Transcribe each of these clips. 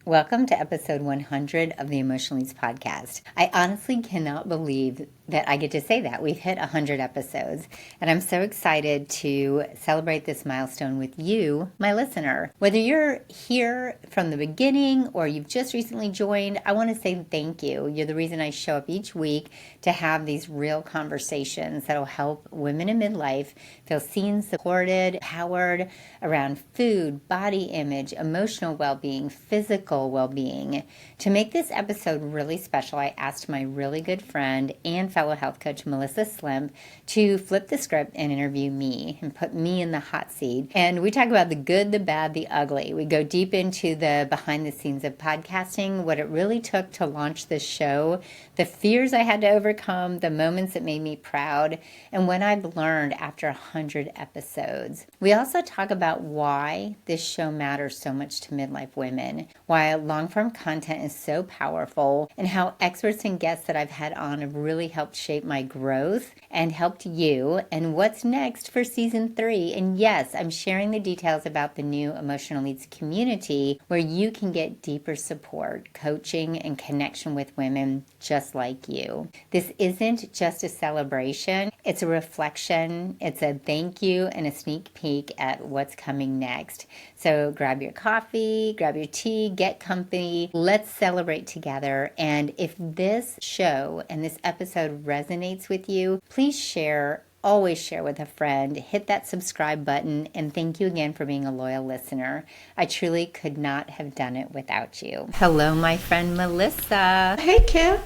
Welcome to episode 100 of the Emotional Needs Podcast. I honestly cannot believe that I get to say that. We've hit 100 episodes, and I'm so excited to celebrate this milestone with you, my listener. Whether you're here from the beginning or you've just recently joined, I want to say thank you. You're the reason I show up each week to have these real conversations that'll help women in midlife feel seen, supported, empowered around food, body image, emotional well-being, physical well-being. To make this episode really special, I asked my really good friend and fellow health coach, Melissa Slemp, to flip the script and interview me and put me in the hot seat. And we talk about the good, the bad, the ugly. We go deep into the behind the scenes of podcasting, what it really took to launch this show, the fears I had to overcome, the moments that made me proud, and what I've learned after 100 episodes. We also talk about why this show matters so much to midlife women, why long-form content is so powerful, and how experts and guests that I've had on have really helped shape my growth and helped you, and what's next for season 3. And yes, I'm sharing the details about the new Emotional Needs community where you can get deeper support, coaching, and connection with women just like you. This isn't just a celebration, it's a reflection, it's a thank you, and a sneak peek at what's coming next. So grab your coffee, grab your tea, get company, let's celebrate together. And if this show and this episode resonates with you, please share. Always share with a friend, hit that subscribe button, and thank you again for being a loyal listener. I truly could not have done it without you. Hello, my friend Melissa. Hey, Kim.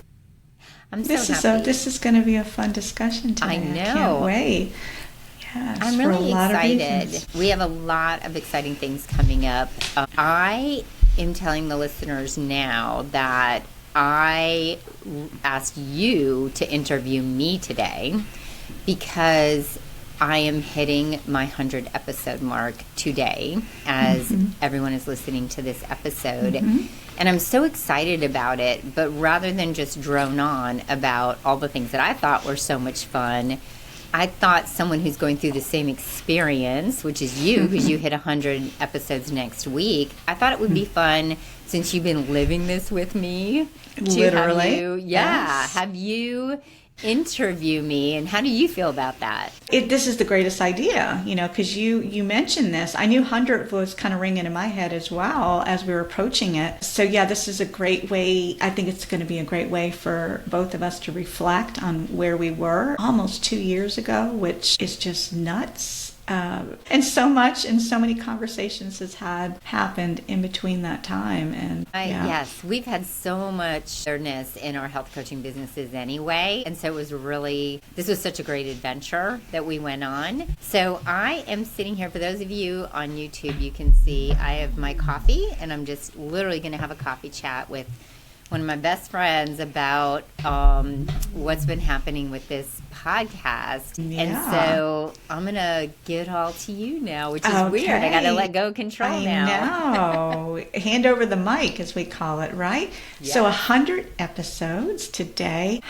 I'm so happy. This is going to be a fun discussion today. I know. I can't wait. Yes, I'm really excited. We have a lot of exciting things coming up. I am telling the listeners now that I asked you to interview me today because I am hitting my 100 episode mark today as everyone is listening to this episode. And I'm so excited about it, but rather than just drone on about all the things that I thought were so much fun, I thought someone who's going through the same experience, which is you, because you hit 100 episodes next week, I thought it would be fun, since you've been living this with me, Literally. have you interview me. And how do you feel about that? This is the greatest idea, because you mentioned this. I knew 100 was kind of ringing in my head as well as we were approaching it. So yeah, this is a great way. I think it's going to be a great way for both of us to reflect on where we were almost 2 years ago, which is just nuts. And so many conversations has happened in between that time. And yes, we've had so much awareness in our health coaching businesses anyway. And so this was such a great adventure that we went on. So I am sitting here, for those of you on YouTube, you can see I have my coffee, and I'm just literally going to have a coffee chat with one of my best friends about what's been happening with this podcast. Yeah. And so I'm going to give it all to you now, which is weird. I got to let go of control now. I know. Hand over the mic, as we call it, right? Yes. So 100 episodes today.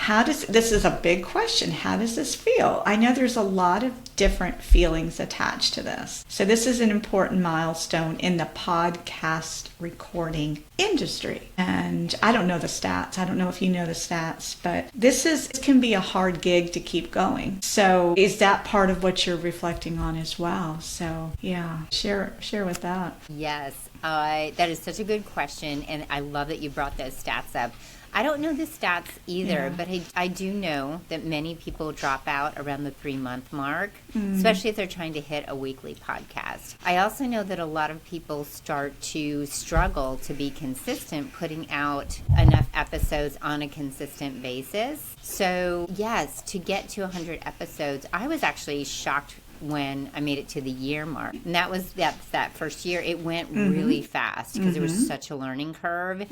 This is a big question. How does this feel? I know there's a lot of different feelings attached to this. So this is an important milestone in the podcast recording industry. And I don't know the stats. I don't know if you know the stats, but this can be a hard gig to keep going. So is that part of what you're reflecting on as well? So yeah, share with that. Yes, that is such a good question. And I love that you brought those stats up. I don't know the stats either, but I do know that many people drop out around the 3-month mark, especially if they're trying to hit a weekly podcast. I also know that a lot of people start to struggle to be consistent, putting out enough episodes on a consistent basis. So yes, to get to 100 episodes, I was actually shocked when I made it to the year mark. And that was that first year. It went really fast because there was such a learning curve.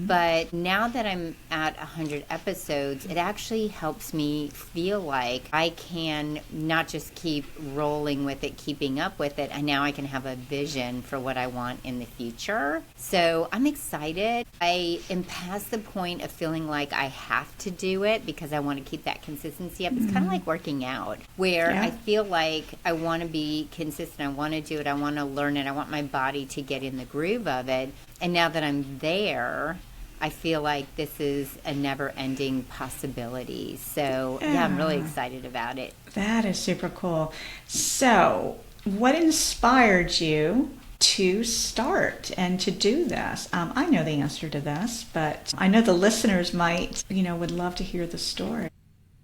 But now that I'm at 100 episodes, it actually helps me feel like I can not just keep rolling with it, keeping up with it, and now I can have a vision for what I want in the future. So I'm excited. I am past the point of feeling like I have to do it because I want to keep that consistency up. It's kind of like working out, where I feel like I want to be consistent. I want to do it. I want to learn it. I want my body to get in the groove of it. And now that I'm there, I feel like this is a never-ending possibility. So, yeah, I'm really excited about it. That is super cool. So, what inspired you to start and to do this? I know the answer to this, but I know the listeners might, would love to hear the story.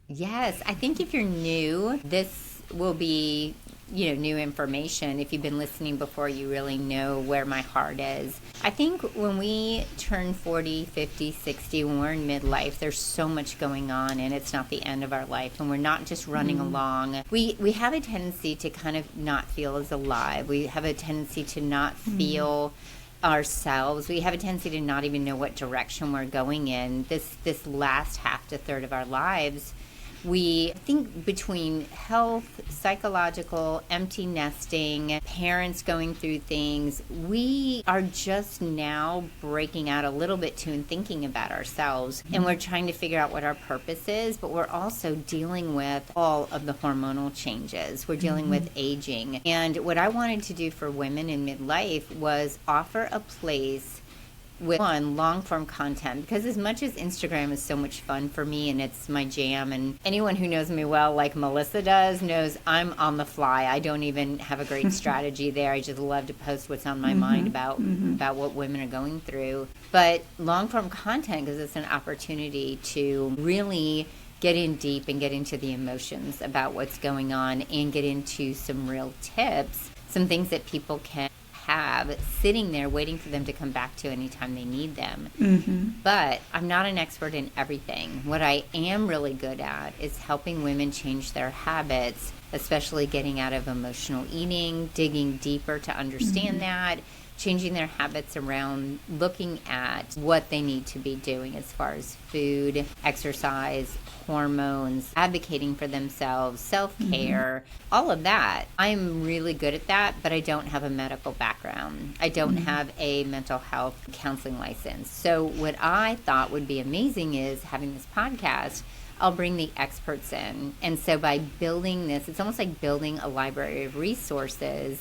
Yes, I think if you're new, this will be, new information. If you've been listening before, you really know where my heart is. I think when we turn 40, 50, 60, when we're in midlife, there's so much going on, and it's not the end of our life, and we're not just running along. We have a tendency to kind of not feel as alive. We have a tendency to not feel ourselves. We have a tendency to not even know what direction we're going in. This last half to third of our lives, we think between health, psychological, empty nesting, parents going through things, we are just now breaking out a little bit too and thinking about ourselves. And we're trying to figure out what our purpose is, but we're also dealing with all of the hormonal changes. We're dealing with aging. And what I wanted to do for women in midlife was offer a place with long-form content, because as much as Instagram is so much fun for me and it's my jam, and anyone who knows me well, like Melissa does, knows I'm on the fly. I don't even have a great strategy there. I just love to post what's on my mind about what women are going through. But long-form content gives us an opportunity to really get in deep and get into the emotions about what's going on and get into some real tips, some things that people can have sitting there waiting for them to come back to anytime they need them. But I'm not an expert in everything. What I am really good at is helping women change their habits, especially getting out of emotional eating, digging deeper to understand that, changing their habits around looking at what they need to be doing as far as food, exercise, hormones, advocating for themselves, self-care, all of that. I'm really good at that, but I don't have a medical background. I don't have a mental health counseling license. So what I thought would be amazing is having this podcast. I'll bring the experts in. And so by building this, it's almost like building a library of resources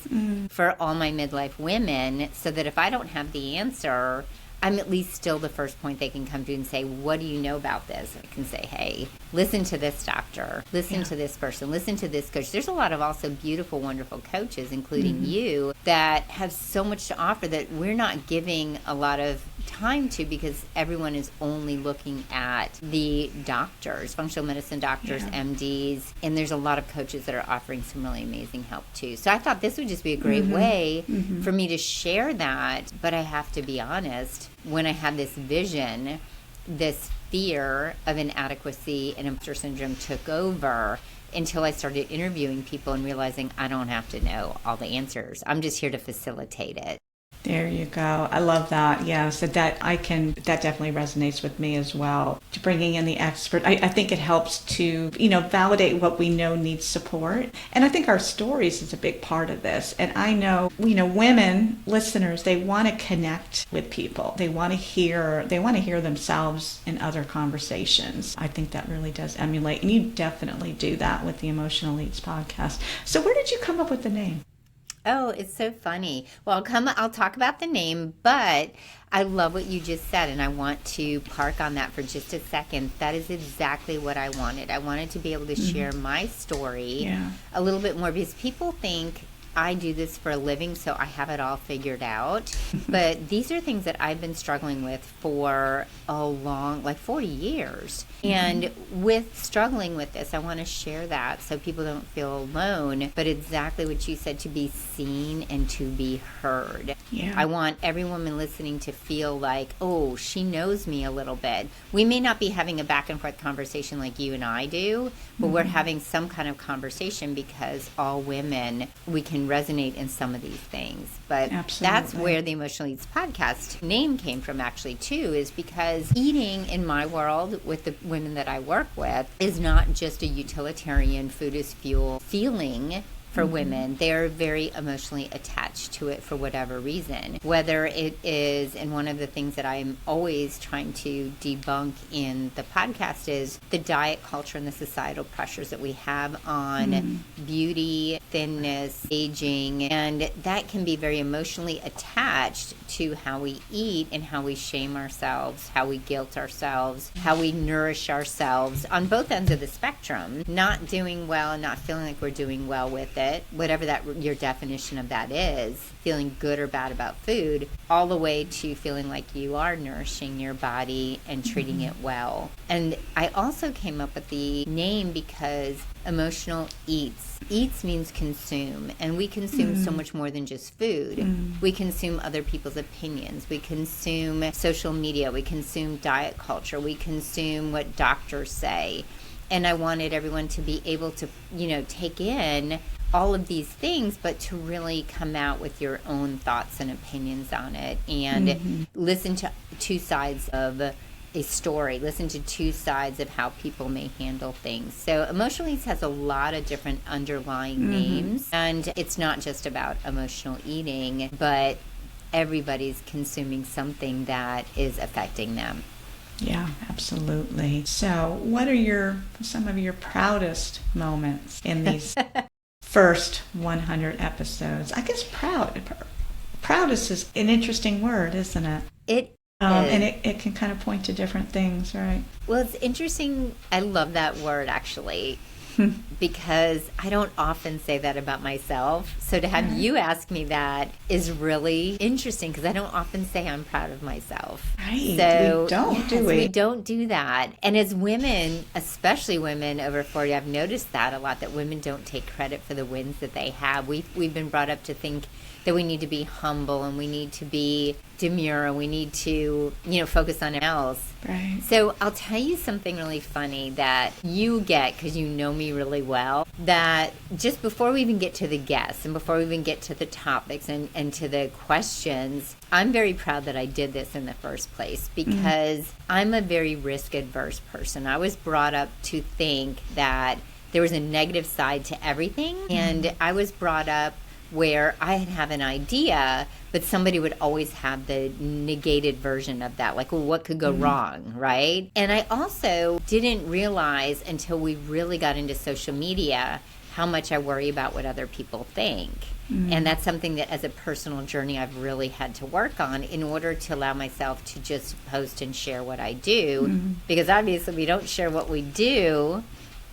for all my midlife women, so that if I don't have the answer, I'm at least still the first point they can come to and say, what do you know about this? I can say, hey, listen to this doctor, listen to this person, listen to this coach. There's a lot of also beautiful, wonderful coaches, including you, that have so much to offer that we're not giving a lot of time to, because everyone is only looking at the doctors, functional medicine doctors, MDs, and there's a lot of coaches that are offering some really amazing help too. So I thought this would just be a great way for me to share that, but I have to be honest, when I had this vision, this fear of inadequacy and imposter syndrome took over until I started interviewing people and realizing I don't have to know all the answers. I'm just here to facilitate it. There you go. I love that. Yeah, so that definitely resonates with me as well. To bringing in the expert, I think it helps to, validate what we know needs support. And I think our stories is a big part of this. And I know, women, listeners, they want to connect with people. They want to hear themselves in other conversations. I think that really does emulate. And you definitely do that with the Emotional Elites podcast. So where did you come up with the name? Oh, it's so funny. Well, I'll talk about the name, but I love what you just said, and I want to park on that for just a second. That is exactly what I wanted. I wanted to be able to share my story a little bit more, because people think I do this for a living, so I have it all figured out. But these are things that I've been struggling with for a long, 40 years. And with struggling with this, I want to share that so people don't feel alone. But exactly what you said, to be seen and to be heard. Yeah. I want every woman listening to feel like, oh, she knows me a little bit. We may not be having a back and forth conversation like you and I do, but we're having some kind of conversation, because all women, we can resonate in some of these things. But that's where the Emotional Eats podcast name came from, actually, too, is because eating in my world with the women that I work with is not just a utilitarian food is fuel feeling. for women. They're very emotionally attached to it for whatever reason. Whether it is, and one of the things that I'm always trying to debunk in the podcast is the diet culture and the societal pressures that we have on beauty, thinness, aging, and that can be very emotionally attached to how we eat and how we shame ourselves, how we guilt ourselves, how we nourish ourselves on both ends of the spectrum. Not doing well and not feeling like we're doing well with it, whatever that your definition of that is, feeling good or bad about food, all the way to feeling like you are nourishing your body and treating it well. And I also came up with the name because emotional eats. Eats means consume, and we consume so much more than just food. We consume other people's opinions. We consume social media. We consume diet culture. We consume what doctors say. And I wanted everyone to be able to, take in all of these things, but to really come out with your own thoughts and opinions on it and listen to two sides of a story, listen to two sides of how people may handle things. So Emotional Eats has a lot of different underlying names, and it's not just about emotional eating, but everybody's consuming something that is affecting them. Yeah, absolutely. So what are some of your proudest moments in these first 100 episodes? I guess proudest is an interesting word, isn't it? It and it can kind of point to different things, right? Well, it's interesting. I love that word, actually, because I don't often say that about myself. So to have you ask me that is really interesting, because I don't often say I'm proud of myself. Right. So, we don't, yes, do we? We don't do that. And as women, especially women over 40, I've noticed that a lot, that women don't take credit for the wins that they have. We've been brought up to think that we need to be humble and we need to be demure and we need to, focus on else. Right. So I'll tell you something really funny that you get, because you know me really well, that just before we even get to the guests and before we even get to the topics and to the questions, I'm very proud that I did this in the first place, because I'm a very risk-adverse person. I was brought up to think that there was a negative side to everything, and I was brought up where I'd have an idea, but somebody would always have the negated version of that. Like, well, what could go wrong, right? And I also didn't realize until we really got into social media how much I worry about what other people think. And that's something that as a personal journey I've really had to work on in order to allow myself to just post and share what I do. Because obviously we don't share what we do,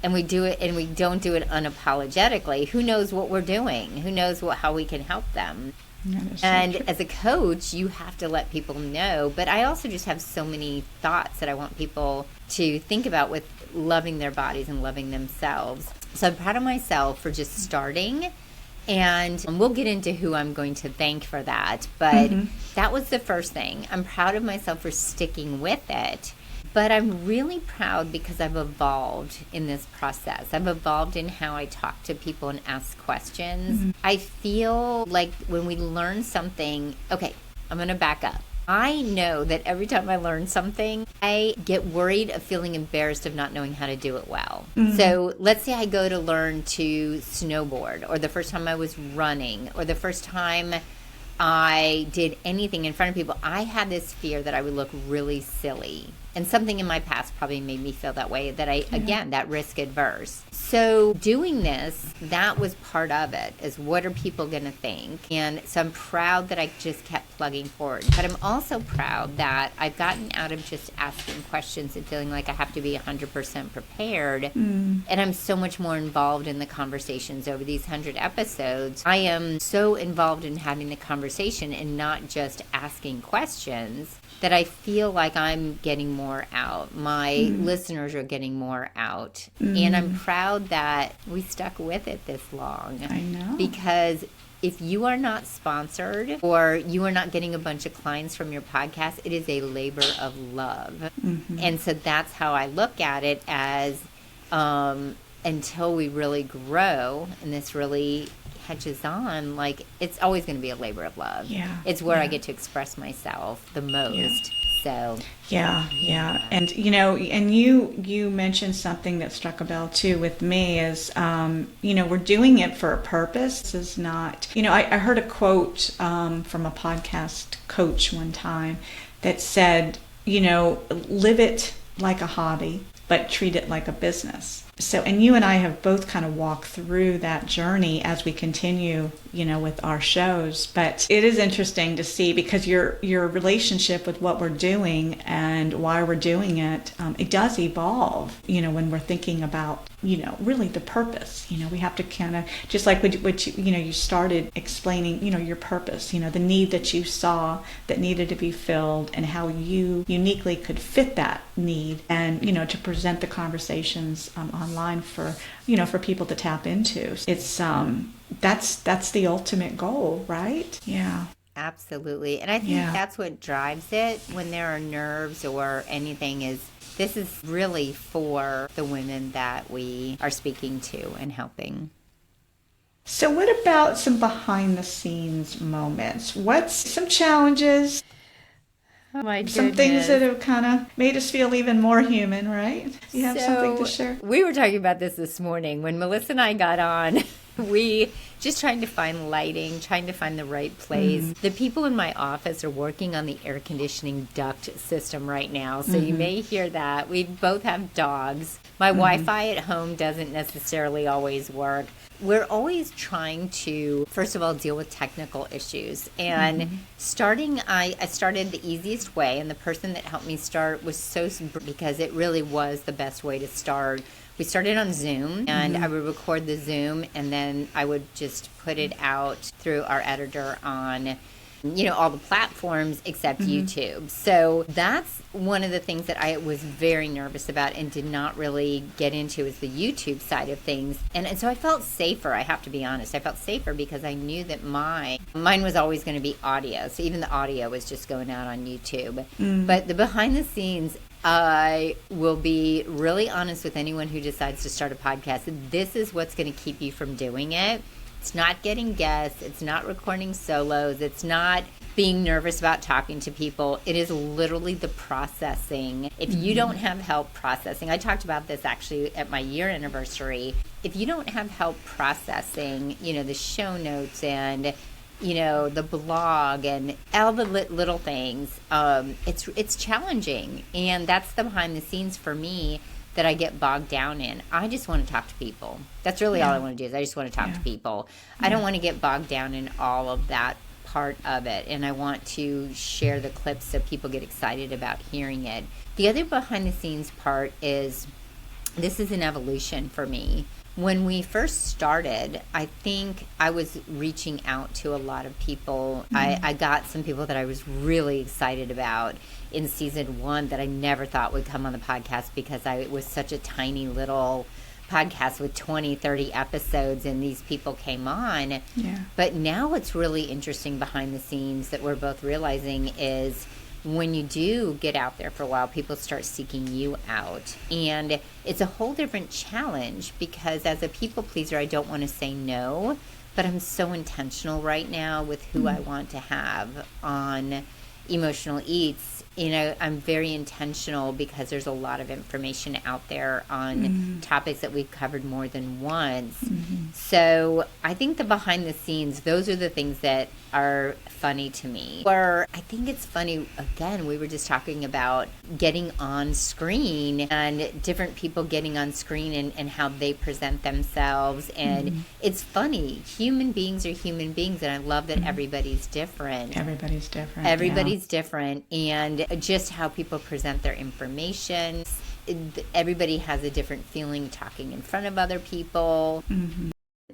and we do it, and we don't do it unapologetically. Who knows what we're doing? Who knows how we can help them? And as a coach, you have to let people know. But I also just have so many thoughts that I want people to think about with loving their bodies and loving themselves. So I'm proud of myself for just starting. And we'll get into who I'm going to thank for that. But that was the first thing. I'm proud of myself for sticking with it. But I'm really proud because I've evolved in this process. I've evolved in how I talk to people and ask questions. I feel like when we learn something, okay, I'm going to back up. I know that every time I learn something, I get worried of feeling embarrassed of not knowing how to do it well. So let's say I go to learn to snowboard, or the first time I was running, or the first time I did anything in front of people. I had this fear that I would look really silly. And something in my past probably made me feel that way, that again, that risk adverse. So doing this, that was part of it, is what are people going to think? And so I'm proud that I just kept plugging forward. But I'm also proud that I've gotten out of just asking questions and feeling like I have to be 100% prepared. And I'm so much more involved in the conversations over these 100 episodes. I am so involved in having the conversation and not just asking questions, that I feel like I'm getting more out. My listeners are getting more out. And I'm proud that we stuck with it this long. I know. Because if you are not sponsored or you are not getting a bunch of clients from your podcast, it is a labor of love. And so that's how I look at it, as until we really grow and this really catches on, like, it's always going to be a labor of love. It's where I get to express myself the most. So Yeah. And you mentioned something that struck a bell too with me is, we're doing it for a purpose. This is not, I heard a quote from a podcast coach one time that said, live it like a hobby, but treat it like a business. So, and you and I have both kind of walked through that journey as we continue, with our shows. But it is interesting to see, because your relationship with what we're doing and why we're doing it, it does evolve, when we're thinking about, really the purpose. We have to kind of, just like what you started explaining, your purpose, the need that you saw that needed to be filled, and how you uniquely could fit that need, and, to present the conversations online for people to tap into. It's that's the ultimate goal, right? Yeah. absolutely. And I think that's what drives it when there are nerves or anything is this is really for the women that we are speaking to and helping. So what about some behind the scenes moments? What's some challenges? Oh my goodness. Some things that have kind of made us feel even more human, right? You have something to share? We were talking about this morning when Melissa and I got on. We just trying to find lighting, trying to find the right place. The people in my office are working on the air conditioning duct system right now, so you may hear that. We both have dogs. My Wi-Fi at home doesn't necessarily always work. We're always trying to, first of all, deal with technical issues. And I started the easiest way, and the person that helped me start was because it really was the best way to start. We started on Zoom, and I would record the Zoom, and then I would just put it out through our editor on, all the platforms except YouTube. So that's one of the things that I was very nervous about and did not really get into is the YouTube side of things. And so I felt safer, I have to be honest. I felt safer because I knew that mine was always going to be audio. So even the audio was just going out on YouTube. But the behind the scenes, I will be really honest with anyone who decides to start a podcast. This is what's going to keep you from doing it. It's not getting guests. It's not recording solos. It's not being nervous about talking to people. It is literally the processing. If you don't have help processing, I talked about this actually at my year anniversary. If you don't have help processing, the show notes and the blog and all the little things, it's challenging. And that's the behind the scenes for me that I get bogged down in. I just want to talk to people. That's really all I want to do is I just want to talk to people. I don't want to get bogged down in all of that part of it. And I want to share the clips so people get excited about hearing it. The other behind the scenes part is this is an evolution for me. When we first started, I think I was reaching out to a lot of people. I got some people that I was really excited about in season 1 that I never thought would come on the podcast because I was such a tiny little podcast with 20, 30 episodes, and these people came on. Yeah. But now what's really interesting behind the scenes that we're both realizing is when you do get out there for a while, people start seeking you out. And it's a whole different challenge because as a people pleaser, I don't want to say no, but I'm so intentional right now with who I want to have on Emotional Eats. I'm very intentional because there's a lot of information out there on topics that we've covered more than once. So I think the behind the scenes, those are the things that are funny to me. Or I think it's funny, again, we were just talking about getting on screen and different people getting on screen and how they present themselves. And it's funny. Human beings are human beings, and I love that everybody's different. Everybody's different. Everybody's different. And just how people present their information. Everybody has a different feeling talking in front of other people.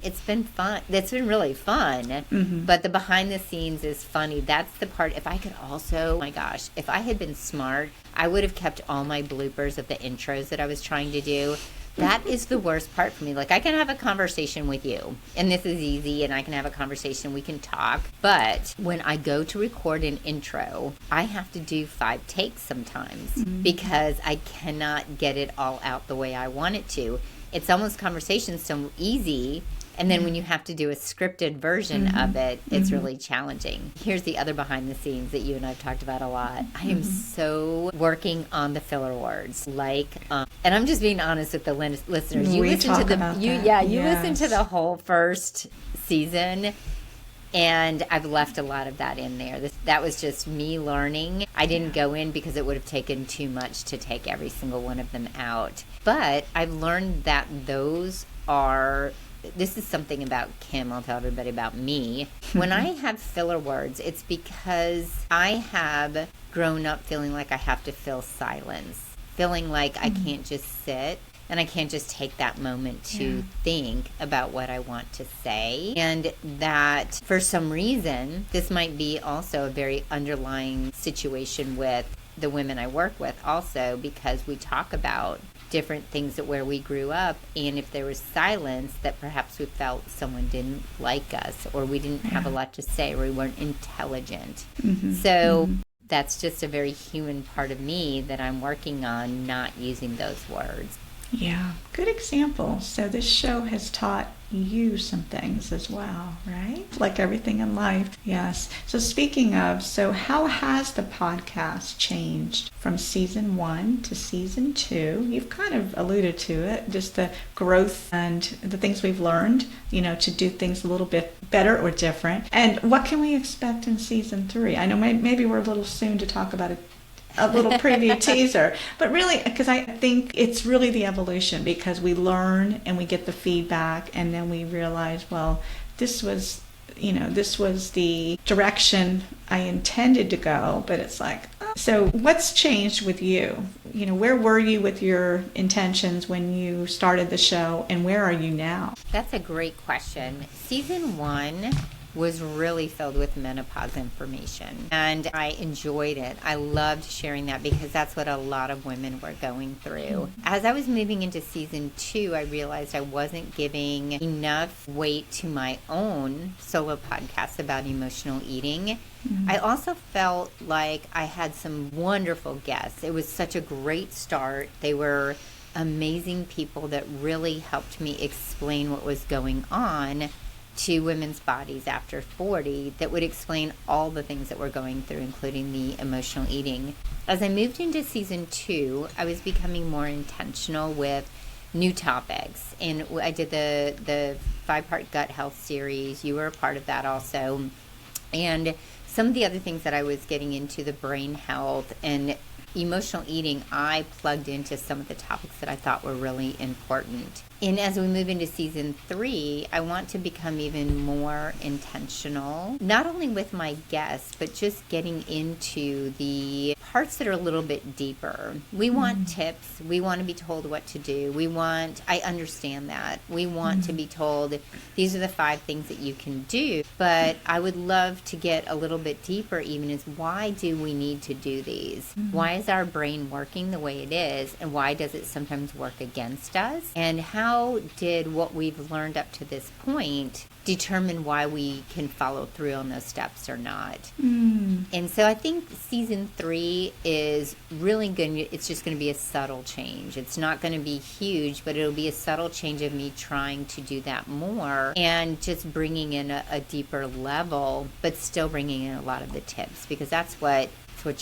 It's been fun. It's been really fun. But the behind the scenes is funny. That's the part. If I could also, oh my gosh, if I had been smart, I would have kept all my bloopers of the intros that I was trying to do. That is the worst part for me. Like, I can have a conversation with you, and this is easy, and I can have a conversation, we can talk. But when I go to record an intro, I have to do 5 takes sometimes because I cannot get it all out the way I want it to. It's almost conversation so easy And then when you have to do a scripted version of it, it's really challenging. Here's the other behind the scenes that you and I've talked about a lot. I am so working on the filler words, and I'm just being honest with the listeners. You listen to listen to the whole first season. And I've left a lot of that in there. That was just me learning. I didn't go in because it would have taken too much to take every single one of them out. But I've learned that this is something about Kim. I'll tell everybody about me. When I have filler words, it's because I have grown up feeling like I have to fill silence, feeling like I can't just sit. And I can't just take that moment to think about what I want to say. And that for some reason, this might be also a very underlying situation with the women I work with also, because we talk about different things where we grew up. And if there was silence, that perhaps we felt someone didn't like us, or we didn't have a lot to say, or we weren't intelligent. That's just a very human part of me that I'm working on not using those words. Yeah, good example. So this show has taught you some things as well, right? Like everything in life. Yes. So speaking of, how has the podcast changed from season 1 to season 2? You've kind of alluded to it, just the growth and the things we've learned, to do things a little bit better or different. And what can we expect in season 3? I know maybe we're a little soon to talk about a little preview teaser, but really, because I think it's really the evolution, because we learn and we get the feedback, and then we realize, well, this was the direction I intended to go, but it's like, so what's changed with you? Where were you with your intentions when you started the show, and where are you now? That's a great question. Season 1 was really filled with menopause information, and I enjoyed it. I loved sharing that because that's what a lot of women were going through. As I was moving into season 2, I realized I wasn't giving enough weight to my own solo podcast about emotional eating. I also felt like I had some wonderful guests. It was such a great start. They were amazing people that really helped me explain what was going on to women's bodies after 40, that would explain all the things that we're going through, including the emotional eating. As I moved into season 2, I was becoming more intentional with new topics. And I did the 5-part gut health series. You were a part of that also. And some of the other things that I was getting into, the brain health and emotional eating, I plugged into some of the topics that I thought were really important. And as we move into season 3, I want to become even more intentional, not only with my guests, but just getting into the parts that are a little bit deeper. We want tips. We want to be told what to do. I understand that. We want to be told, these are the 5 things that you can do. But I would love to get a little bit deeper even as, why do we need to do these? Why is our brain working the way it is? And why does it sometimes work against us? And how did what we've learned up to this point determine why we can follow through on those steps or not? And so I think season 3 is really good. It's just going to be a subtle change. It's not going to be huge, but it'll be a subtle change of me trying to do that more and just bringing in a deeper level, but still bringing in a lot of the tips, because that's what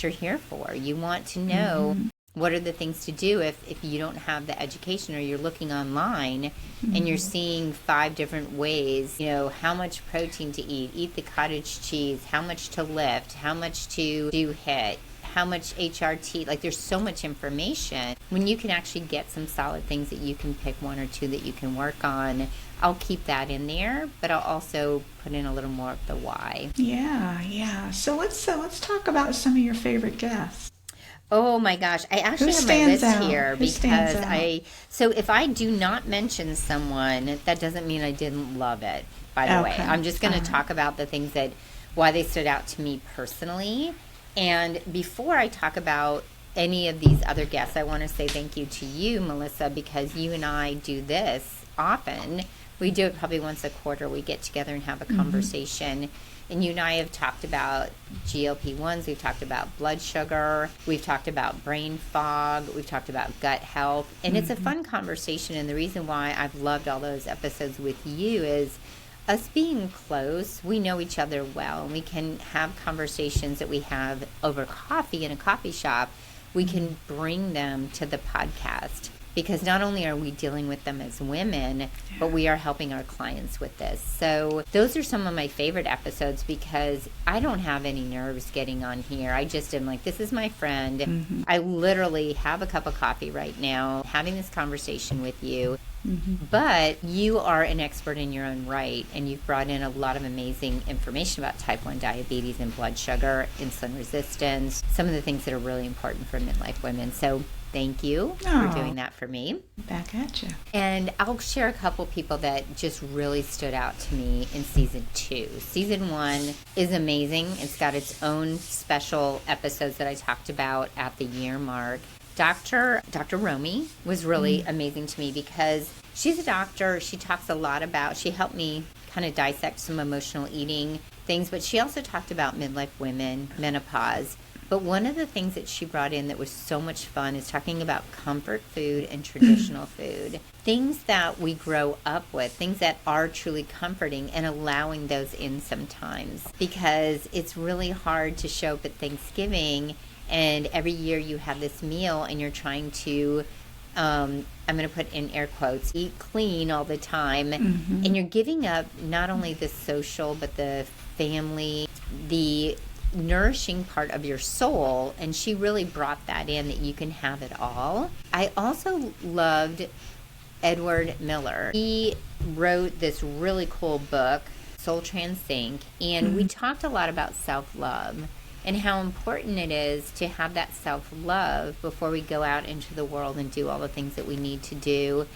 you're here for. You want to know what are the things to do if you don't have the education, or you're looking online and you're seeing 5 different ways, how much protein to eat the cottage cheese, how much to lift, how much to do HIIT, how much HRT. Like, there's so much information. When you can actually get some solid things that you can pick 1 or 2 that you can work on, I'll keep that in there, but I'll also put in a little more of the why. Yeah. So let's talk about some of your favorite guests. Oh my gosh, I actually have my list here, because so if I do not mention someone, that doesn't mean I didn't love it, by the way. I'm just going to talk about the things why they stood out to me personally. And before I talk about any of these other guests, I want to say thank you to you, Melissa, because you and I do this often. We do it probably once a quarter. We get together and have a conversation. And you and I have talked about GLP-1s, we've talked about blood sugar, we've talked about brain fog, we've talked about gut health. And it's a fun conversation. And the reason why I've loved all those episodes with you is us being close, we know each other well, and we can have conversations that we have over coffee in a coffee shop. We can bring them to the podcast because not only are we dealing with them as women, but we are helping our clients with this. So those are some of my favorite episodes because I don't have any nerves getting on here. I just am like, this is my friend. I literally have a cup of coffee right now, having this conversation with you. But you are an expert in your own right, and you've brought in a lot of amazing information about type 1 diabetes and blood sugar, insulin resistance, some of the things that are really important for midlife women. So thank you for doing that for me. Back at you. And I'll share a couple people that just really stood out to me in season 2. Season 1 is amazing. It's got its own special episodes that I talked about at the year mark. Dr. Romy was really amazing to me because she's a doctor. She talks a lot about, she helped me kind of dissect some emotional eating things, but she also talked about midlife women, menopause. But one of the things that she brought in that was so much fun is talking about comfort food and traditional food. Things that we grow up with, things that are truly comforting, and allowing those in sometimes. Because it's really hard to show up at Thanksgiving and every year you have this meal and you're trying to, I'm going to put in air quotes, eat clean all the time. And you're giving up not only the social, but the family, the nourishing part of your soul. And she really brought that in, that you can have it all. I also loved Edward Miller. He wrote this really cool book, Soul Transync, and we talked a lot about self-love and how important it is to have that self-love before we go out into the world and do all the things that we need to do,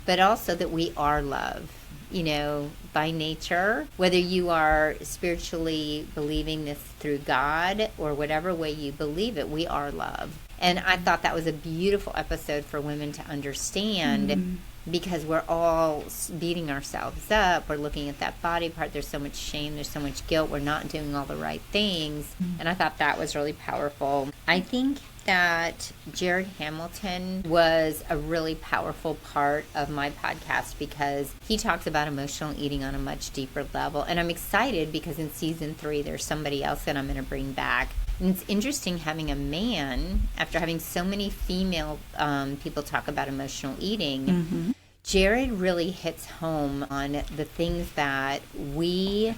but also that we are love, you know, by nature, whether you are spiritually believing this through God or whatever way you believe it, we are love. And I thought that was a beautiful episode for women to understand because we're all beating ourselves up. We're looking at that body part. There's so much shame. There's so much guilt. We're not doing all the right things. And I thought that was really powerful. I think that Jared Hamilton was a really powerful part of my podcast because he talks about emotional eating on a much deeper level. And I'm excited because in season 3, there's somebody else that I'm going to bring back. And it's interesting having a man, after having so many female people talk about emotional eating, Jared really hits home on the things that we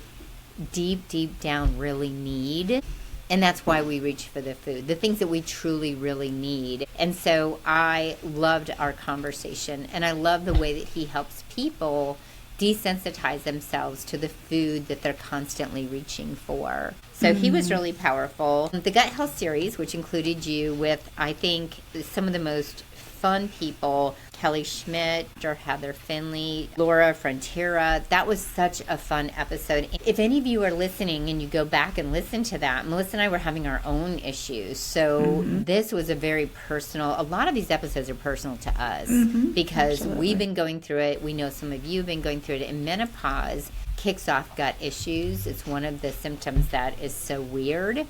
deep down really need. And that's why we reach for the food, the things that we truly, really need. And so I loved our conversation, and I love the way that he helps people desensitize themselves to the food that they're constantly reaching for. So he was really powerful. The Gut Health series, which included you with, I think, some of the most fun people, Kelly Schmidt, or Heather Finley, Laura Frontiera. That was such a fun episode. If any of you are listening and you go back and listen to that, Melissa and I were having our own issues. So this was a very personal, a lot of these episodes are personal to us because we've been going through it. We know some of you have been going through it. And menopause kicks off gut issues. It's one of the symptoms that is so weird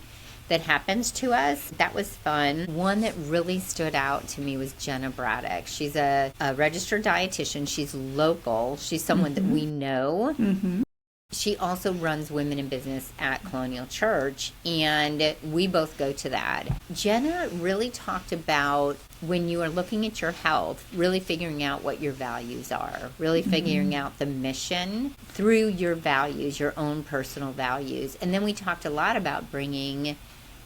that happens to us. That was fun. One that really stood out to me was Jenna Braddock. She's a registered dietitian. She's local. She's someone that we know. She also runs Women in Business at Colonial Church, and we both go to that. Jenna really talked about when you are looking at your health, really figuring out what your values are, really figuring out the mission through your values, your own personal values. And then we talked a lot about bringing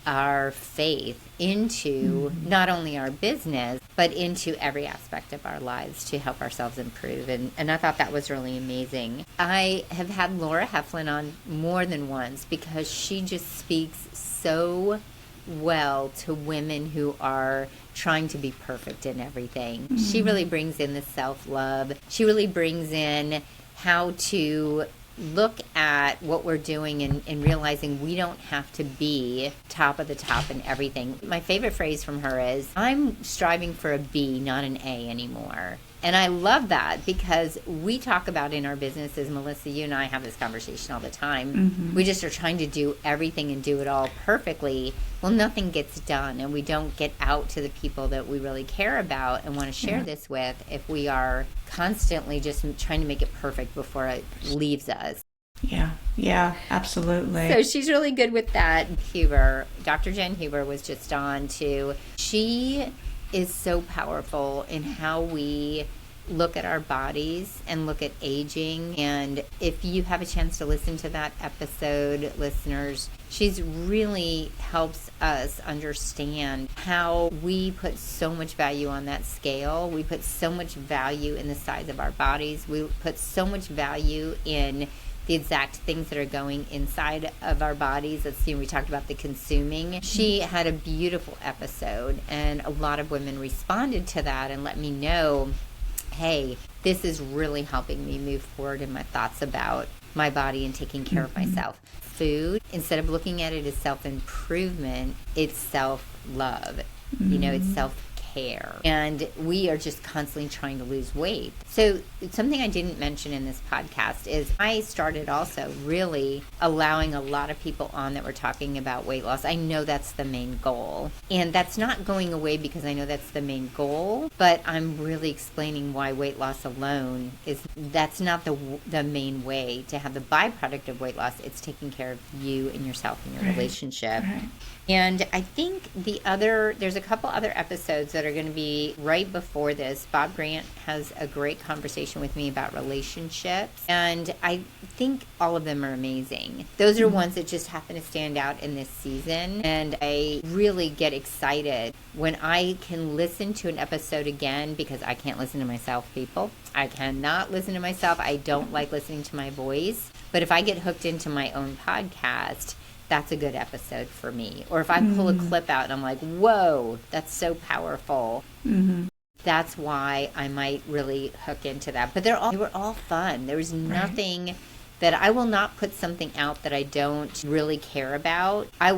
our faith into not only our business, but into every aspect of our lives to help ourselves improve. And I thought that was really amazing. I have had Laura Heflin on more than once because she just speaks so well to women who are trying to be perfect in everything. She really brings in the self-love. She really brings in how to look at what we're doing and realizing we don't have to be top of the top in everything. My favorite phrase from her is, I'm striving for a B, not an A anymore. And I love that because we talk about in our businesses, Melissa, you and I have this conversation all the time. We just are trying to do everything and do it all perfectly. Well, nothing gets done, and we don't get out to the people that we really care about and want to share this with if we are constantly just trying to make it perfect before it leaves us. Yeah, absolutely. So she's really good with that. Huber, Dr. Jen Huber was just on too. She is so powerful in how we look at our bodies and look at aging. And if you have a chance to listen to that episode, listeners, she's really helps us understand how we put so much value on that scale. We put so much value in the size of our bodies. We put so much value in the exact things that are going inside of our bodies. We talked about the consuming. She had a beautiful episode, and a lot of women responded to that and let me know, hey, this is really helping me move forward in my thoughts about my body and taking care of myself. Food, instead of looking at it as self-improvement, it's self-love. It's self-care. And we are just constantly trying to lose weight. So something I didn't mention in this podcast is I started also really allowing a lot of people on that were talking about weight loss. I know that's the main goal. And that's not going away because I know that's the main goal, but I'm really explaining why weight loss alone that's not the main way to have the byproduct of weight loss. It's taking care of you and yourself and your relationship. Right. And I think there's a couple other episodes that are going to be right before this. Bob Grant has a great conversation with me about relationships, and I think all of them are amazing. Those are ones that just happen to stand out in this season, and I really get excited when I can listen to an episode again, because I can't listen to myself, people. I cannot listen to myself. I don't like listening to my voice, but if I get hooked into my own podcast, that's a good episode for me. Or if I pull a clip out and I'm like, whoa, that's so powerful. That's why I might really hook into that. But they were all fun. There was nothing that I will not put something out that I don't really care about. I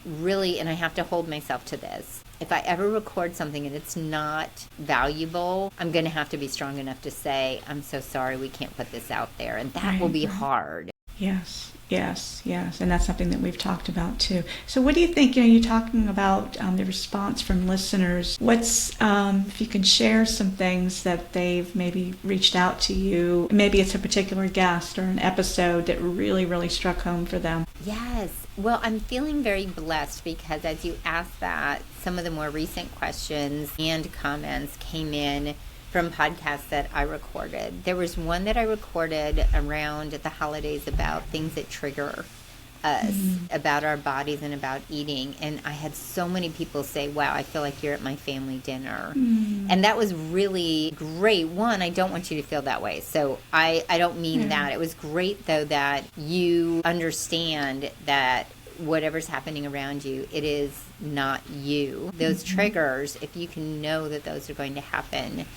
really, and I have to hold myself to this. If I ever record something and it's not valuable, I'm going to have to be strong enough to say, I'm so sorry, we can't put this out there. And that will be hard. Yes. And that's something that we've talked about too. So what do you think, you're talking about the response from listeners. What's, if you can share some things that they've maybe reached out to you, maybe it's a particular guest or an episode that really, really struck home for them. Yes. Well, I'm feeling very blessed because as you asked that, some of the more recent questions and comments came in from podcasts that I recorded. There was one that I recorded around the holidays about things that trigger us, about our bodies and about eating. And I had so many people say, wow, I feel like you're at my family dinner. And that was really great. One, I don't want you to feel that way. So I don't mean that. It was great, though, that you understand that whatever's happening around you, it is not you. Those triggers, if you can know that those are going to happen,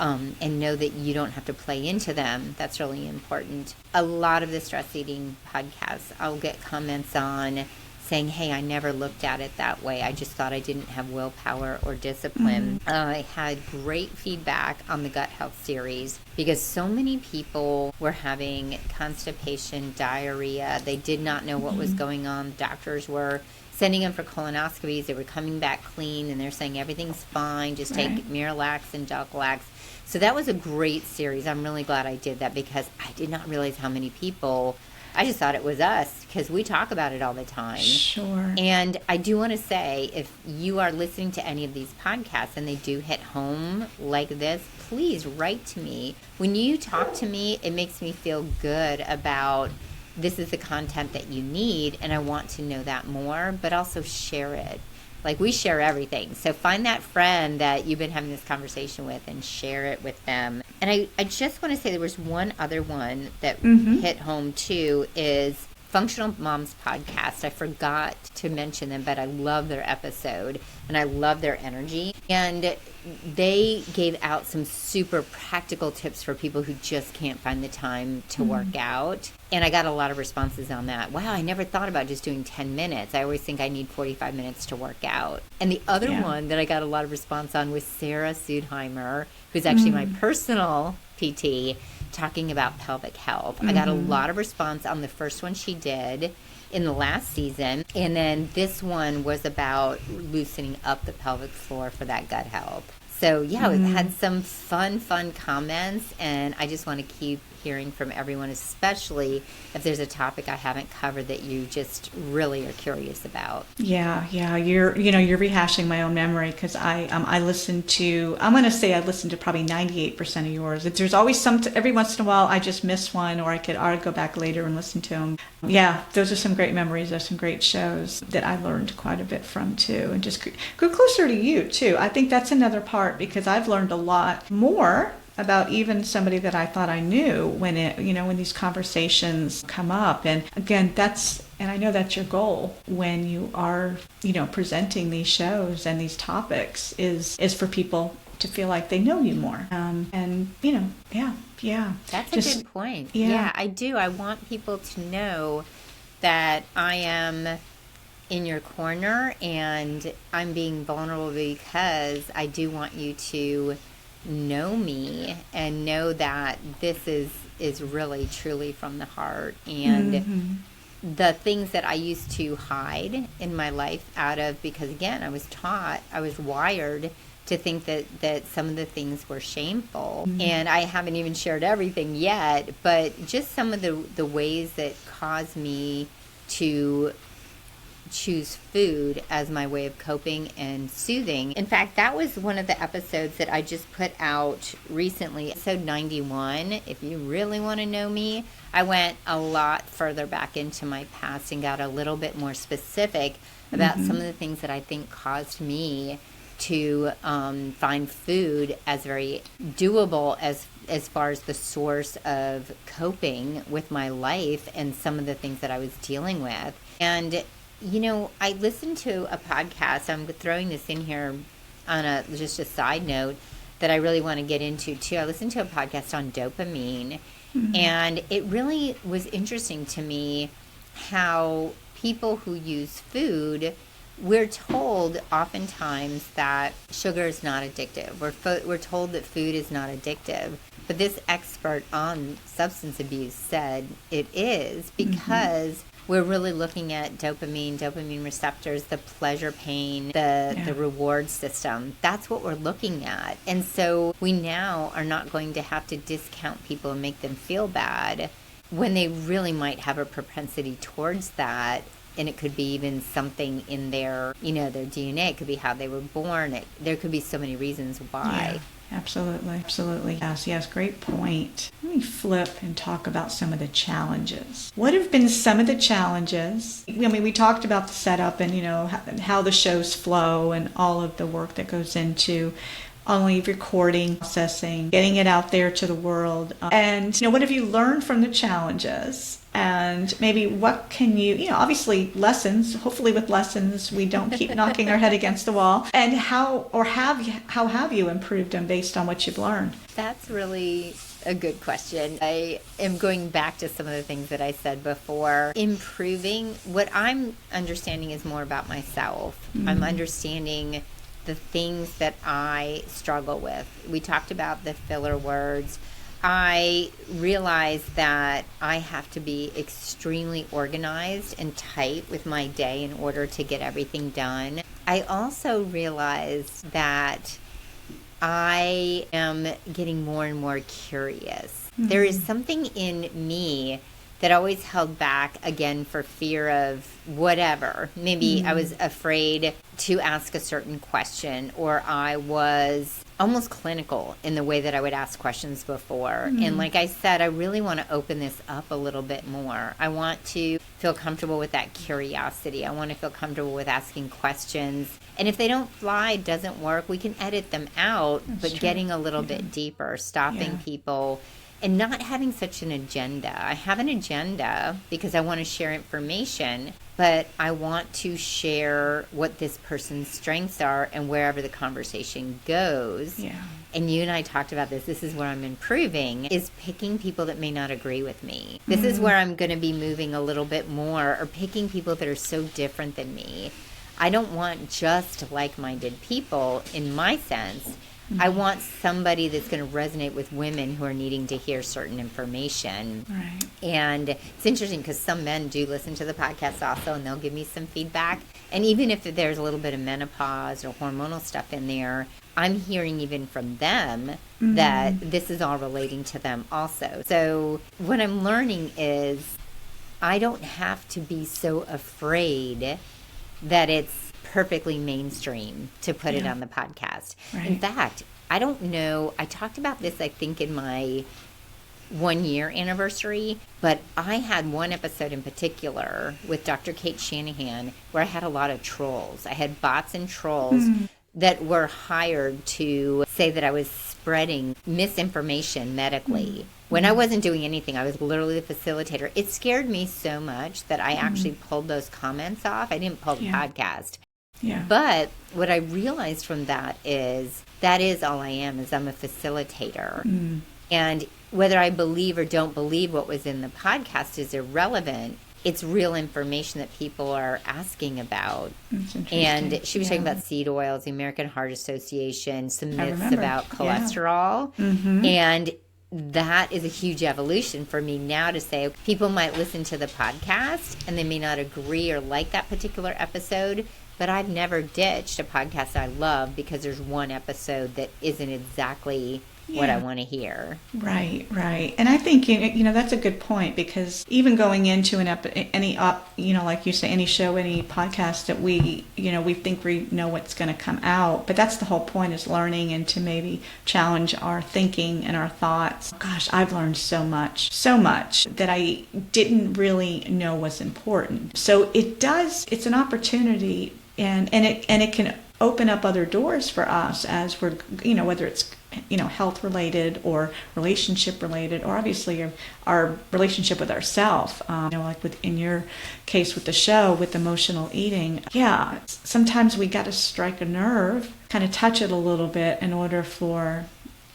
and know that you don't have to play into them, that's really important. A lot of the stress eating podcasts, I'll get comments on saying, hey, I never looked at it that way. I just thought I didn't have willpower or discipline. I had great feedback on the gut health series because so many people were having constipation, diarrhea. They did not know what was going on. Doctors were sending them for colonoscopies. They were coming back clean, and they're saying everything's fine. Just take Miralax and Dulcolax. So that was a great series. I'm really glad I did that because I did not realize how many people. I just thought it was us because we talk about it all the time. Sure. And I do want to say, if you are listening to any of these podcasts and they do hit home like this, please write to me. When you talk to me, it makes me feel good about this is the content that you need, and I want to know that more, but also share it. Like, we share everything. So find that friend that you've been having this conversation with and share it with them. And I just want to say there was one other one that hit home too, is Functional Moms podcast. I forgot to mention them, but I love their episode and I love their energy. And they gave out some super practical tips for people who just can't find the time to work out. And I got a lot of responses on that. Wow, I never thought about just doing 10 minutes. I always think I need 45 minutes to work out. And the other one that I got a lot of response on was Sarah Sudheimer, who's actually my personal PT, talking about pelvic health. I got a lot of response on the first one she did in the last season. And then this one was about loosening up the pelvic floor for that gut health. So yeah, we've had some fun comments, and I just want to keep hearing from everyone, especially if there's a topic I haven't covered that you just really are curious about. Yeah, you're rehashing my own memory, because I listened to, I'm going to say I listened to probably 98% of yours. There's always every once in a while I just miss one, or I'd go back later and listen to them. Yeah, those are some great memories. There's some great shows that I learned quite a bit from too, and just grew closer to you too. I think that's another part, because I've learned a lot more about even somebody that I thought I knew when these conversations come up. And again, and I know that's your goal when you are, presenting these shows and these topics is for people to feel like they know you more. That's a good point. Yeah, I do. I want people to know that I am in your corner and I'm being vulnerable, because I do want you to know me and know that this is really truly from the heart. And the things that I used to hide in my life out of, because again, I was wired to think that some of the things were shameful. And I haven't even shared everything yet, but just some of the ways that caused me to choose food as my way of coping and soothing. In fact, that was one of the episodes that I just put out recently, episode 91. If you really want to know me, I went a lot further back into my past and got a little bit more specific about some of the things that I think caused me to find food as very doable as far as the source of coping with my life and some of the things that I was dealing with. And I listened to a podcast. I'm throwing this in here on just a side note that I really want to get into too. I listened to a podcast on dopamine, and it really was interesting to me how people who use food, we're told oftentimes that sugar is not addictive. We're told that food is not addictive. But this expert on substance abuse said it is, because we're really looking at dopamine receptors, the pleasure pain, the reward system. That's what we're looking at. And so we now are not going to have to discount people and make them feel bad when they really might have a propensity towards that. And it could be even something in their DNA. It could be how they were born. There could be so many reasons why. Yeah. Absolutely. Yes, great point. Let me flip and talk about some of the challenges. What have been some of the challenges? We talked about the setup and, how the shows flow and all of the work that goes into only recording, processing, getting it out there to the world. And, what have you learned from the challenges? And maybe what can you, obviously lessons, hopefully with lessons, we don't keep knocking our head against the wall. And how have you improved them based on what you've learned? That's really a good question. I am going back to some of the things that I said before. Improving, what I'm understanding is more about myself. I'm understanding the things that I struggle with. We talked about the filler words. I realized that I have to be extremely organized and tight with my day in order to get everything done. I also realized that I am getting more and more curious. There is something in me that always held back, again, for fear of whatever. Maybe I was afraid to ask a certain question, or I was almost clinical in the way that I would ask questions before. And like I said, I really want to open this up a little bit more. I want to feel comfortable with that curiosity. I want to feel comfortable with asking questions. And if they don't fly, doesn't work, we can edit them out. That's but true. Getting a little bit deeper, stopping people and not having such an agenda. I have an agenda because I want to share information, but I want to share what this person's strengths are and wherever the conversation goes. Yeah. And you and I talked about this. This is where I'm improving, is picking people that may not agree with me. This is where I'm going to be moving a little bit more, or picking people that are so different than me. I don't want just like-minded people in my sense. I want somebody that's going to resonate with women who are needing to hear certain information. Right. And it's interesting because some men do listen to the podcast also, and they'll give me some feedback. And even if there's a little bit of menopause or hormonal stuff in there, I'm hearing even from them that this is all relating to them also. So what I'm learning is I don't have to be so afraid that it's perfectly mainstream to put it on the podcast. Right. In fact, I don't know, I talked about this I think in my 1-year anniversary, but I had one episode in particular with Dr. Kate Shanahan where I had a lot of trolls. I had bots and trolls that were hired to say that I was spreading misinformation medically. When I wasn't doing anything, I was literally the facilitator. It scared me so much that I actually pulled those comments off. I didn't pull the podcast. Yeah. But what I realized from that is all I am, is I'm a facilitator. And whether I believe or don't believe what was in the podcast is irrelevant. It's real information that people are asking about. And she was talking about seed oils, the American Heart Association, some myths about cholesterol. And that is a huge evolution for me now to say people might listen to the podcast and they may not agree or like that particular episode, but I've never ditched a podcast I love because there's one episode that isn't exactly what I want to hear. Right, right. And I think, you know, that's a good point, because even going into like you say, any show, any podcast that we think we know what's going to come out, but that's the whole point, is learning and to maybe challenge our thinking and our thoughts. Gosh, I've learned so much that I didn't really know was important. So it's an opportunity, and it can open up other doors for us as we're, whether it's health related or relationship related, or obviously our relationship with ourselves. Like in your case with the show, with emotional eating. Yeah, sometimes we got to strike a nerve, kind of touch it a little bit in order for,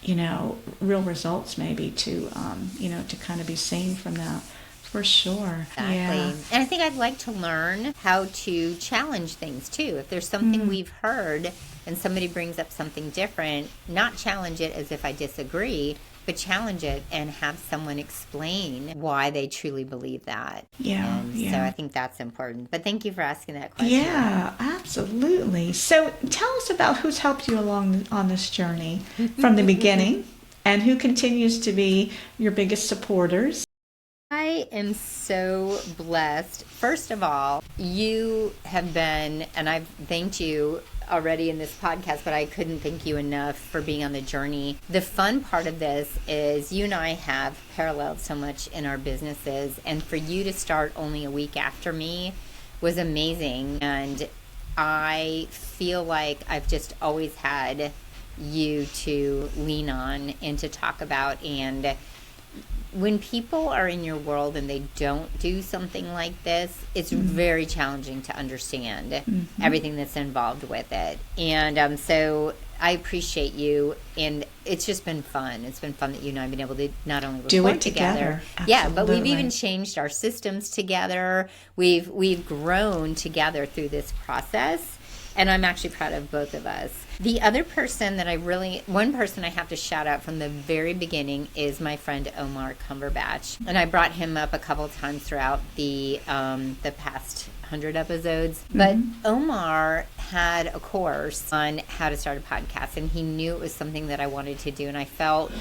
real results maybe to kind of be seen from that. For sure. Exactly. Yeah. And I think I'd like to learn how to challenge things too. If there's something we've heard and somebody brings up something different, not challenge it as if I disagree, but challenge it and have someone explain why they truly believe that. Yeah. And so I think that's important. But thank you for asking that question. Yeah, absolutely. So tell us about who's helped you along on this journey from the beginning and who continues to be your biggest supporters. I am so blessed. First of all, you have been, and I've thanked you already in this podcast, but I couldn't thank you enough for being on the journey. The fun part of this is you and I have paralleled so much in our businesses, and for you to start only a week after me was amazing. And I feel like I've just always had you to lean on and to talk about. And when people are in your world and they don't do something like this, it's very challenging to understand everything that's involved with it. And so I appreciate you, and it's just been fun. It's been fun that you and I have been able to not only do record it together. Yeah, but we've even changed our systems together. We've grown together through this process, and I'm actually proud of both of us. The other person one person I have to shout out from the very beginning is my friend Omar Cumberbatch. And I brought him up a couple times throughout the past 100 episodes. But Omar had a course on how to start a podcast, and he knew it was something that I wanted to do. And I felt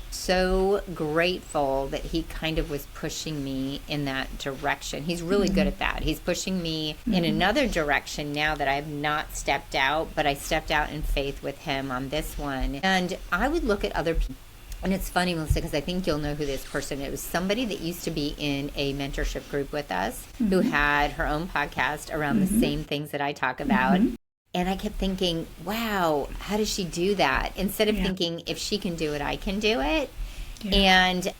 so grateful that he kind of was pushing me in that direction. He's really good at that. He's pushing me in another direction now that I have not stepped out, but I stepped out in faith with him on this one. And I would look at other people. And it's funny, Melissa, because I think you'll know who this person is. It was somebody that used to be in a mentorship group with us who had her own podcast around the same things that I talk about. And I kept thinking, wow, how does she do that? Instead of thinking, if she can do it, I can do it. Yeah. And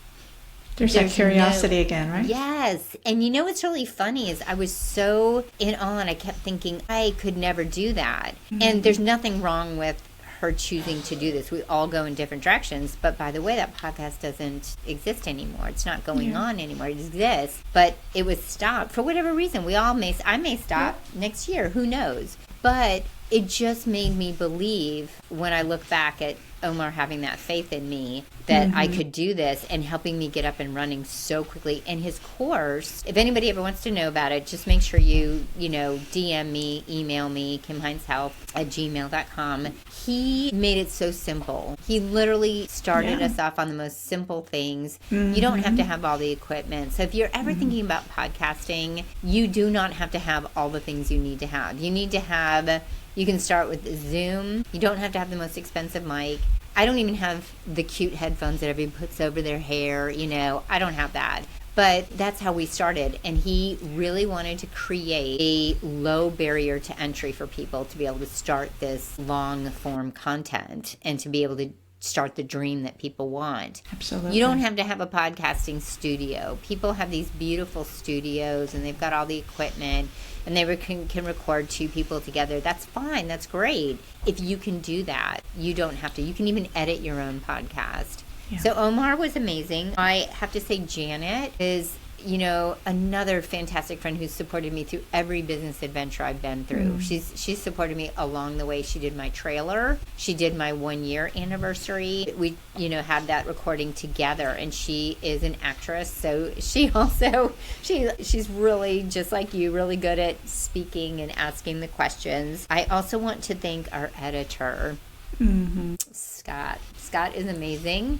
there's that curiosity again, right? Yes. And you know what's really funny is I was so in awe and I kept thinking I could never do that. And there's nothing wrong with her choosing to do this. We all go in different directions. But by the way, that podcast doesn't exist anymore. It's not going on anymore. It exists, but it was stopped for whatever reason. I may stop next year. Who knows? But it just made me believe when I look back at Omar having that faith in me that I could do this and helping me get up and running so quickly. And his course, if anybody ever wants to know about it, just make sure you DM me, email me, kimheinshealth@gmail.com. He made it so simple. He literally started us off on the most simple things. You don't have to have all the equipment. So if you're ever thinking about podcasting, you do not have to have all the things you need to have. You can start with Zoom. You don't have to have the most expensive mic. I don't even have the cute headphones that everybody puts over their hair. I don't have that. But that's how we started. And he really wanted to create a low barrier to entry for people to be able to start this long form content and to be able to start the dream that people want. Absolutely. You don't have to have a podcasting studio. People have these beautiful studios and they've got all the equipment and they can record two people together. That's fine. That's great. If you can do that, you don't have to. You can even edit your own podcast. Yeah. So Omar was amazing. I have to say Janet is another fantastic friend who's supported me through every business adventure I've been through. She's supported me along the way. She did my trailer. She did my 1-year anniversary. We, had that recording together, and she is an actress. So she also, she's really, just like you, really good at speaking and asking the questions. I also want to thank our editor, Scott. Scott is amazing.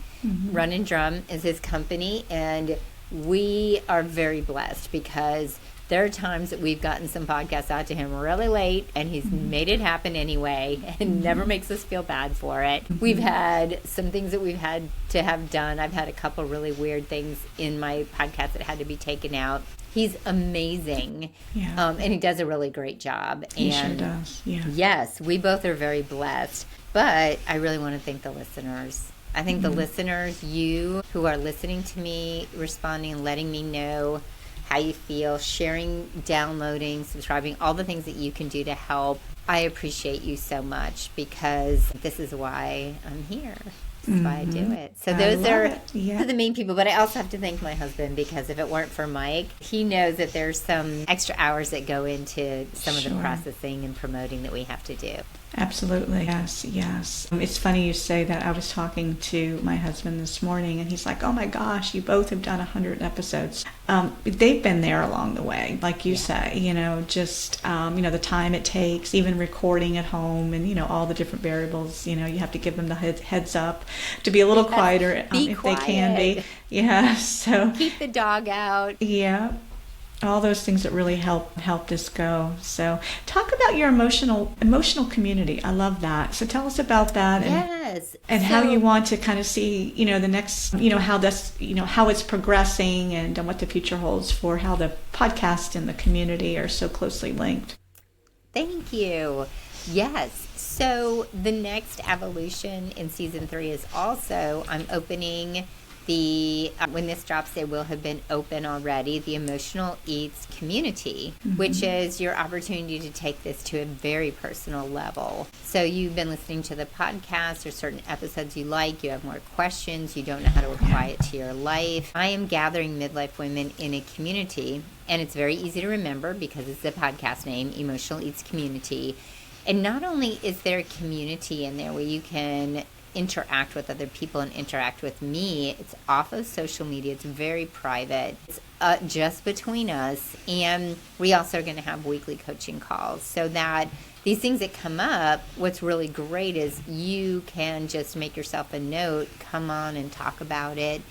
Run and Drum is his company, and we are very blessed because there are times that we've gotten some podcasts out to him really late and he's made it happen anyway and never makes us feel bad for it. We've had some things that we've had to have done. I've had a couple really weird things in my podcast that had to be taken out. He's amazing. Yeah. And he does a really great job. He sure does. Yeah. Yes, we both are very blessed. But I really want to thank the listeners. I think the listeners, you who are listening to me, responding, letting me know how you feel, sharing, downloading, subscribing, all the things that you can do to help. I appreciate you so much because this is why I'm here. This is why I do it. So those are the main people. But I also have to thank my husband because if it weren't for Mike, he knows that there's some extra hours that go into some of the processing and promoting that we have to do. Absolutely. Yes. It's funny you say that. I was talking to my husband this morning and he's like, oh my gosh, you both have done 100 episodes. They've been there along the way, like you say, just, the time it takes, even recording at home and, all the different variables, you have to give them the heads up to be a little quieter if quiet. They can be. Yeah. So keep the dog out. Yeah. All those things that really helped us go. So talk about your emotional community. I love that. So tell us about that. And how you want to kind of see, the next, how this, how it's progressing and what the future holds for how the podcast and the community are so closely linked. Thank you. Yes. So the next evolution in season 3 is also, I'm opening when this drops, they will have been open already, the Emotional Eats community, which is your opportunity to take this to a very personal level. So you've been listening to the podcast or certain episodes you like, you have more questions, you don't know how to apply it to your life. I am gathering midlife women in a community, and it's very easy to remember because it's the podcast name, Emotional Eats Community. And not only is there a community in there where you can interact with other people and interact with me, it's off of social media, it's very private, it's just between us, and we also are going to have weekly coaching calls so that these things that come up, what's really great is you can just make yourself a note, come on and talk about it,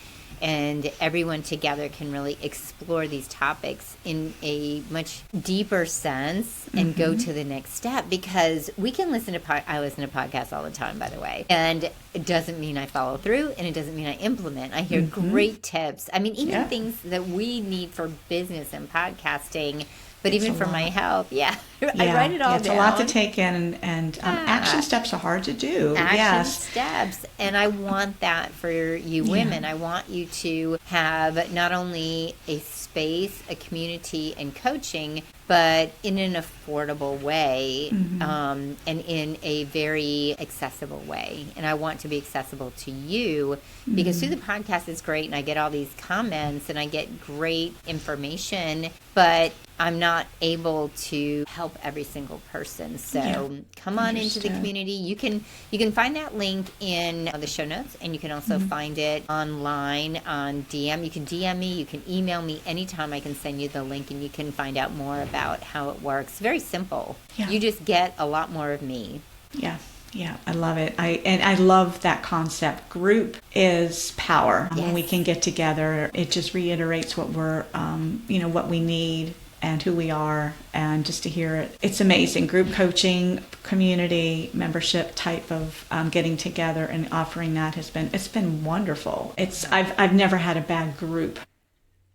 and everyone together can really explore these topics in a much deeper sense and go to the next step, because we can listen to I listen to podcasts all the time, by the way, and it doesn't mean I follow through and it doesn't mean I implement. I hear great tips. I mean, even things that we need for business and podcasting, But It's even a for my lot. health, I Yeah. write it all Yeah, it's down. a lot to take in, and action steps are hard to do. Action Yes. steps. And I want that for you women. I want you to have not only a space, a community, and coaching, but in an affordable way, and in a very accessible way. And I want to be accessible to you because through the podcast it's great, and I get all these comments and I get great information, but I'm not able to help every single person. So come on into the community. You can find that link in the show notes, and you can also find it online on DM. You can DM me, you can email me anytime. I can send you the link, and you can find out more about how it works. Very simple. Yeah. You just get a lot more of me. Yeah. Yeah, I love it. I love that concept. Group is power. Yes. When we can get together, it just reiterates what we're, what we need and who we are, and just to hear it. It's amazing. Group coaching, community membership type of getting together and offering that it's been wonderful. I've never had a bad group.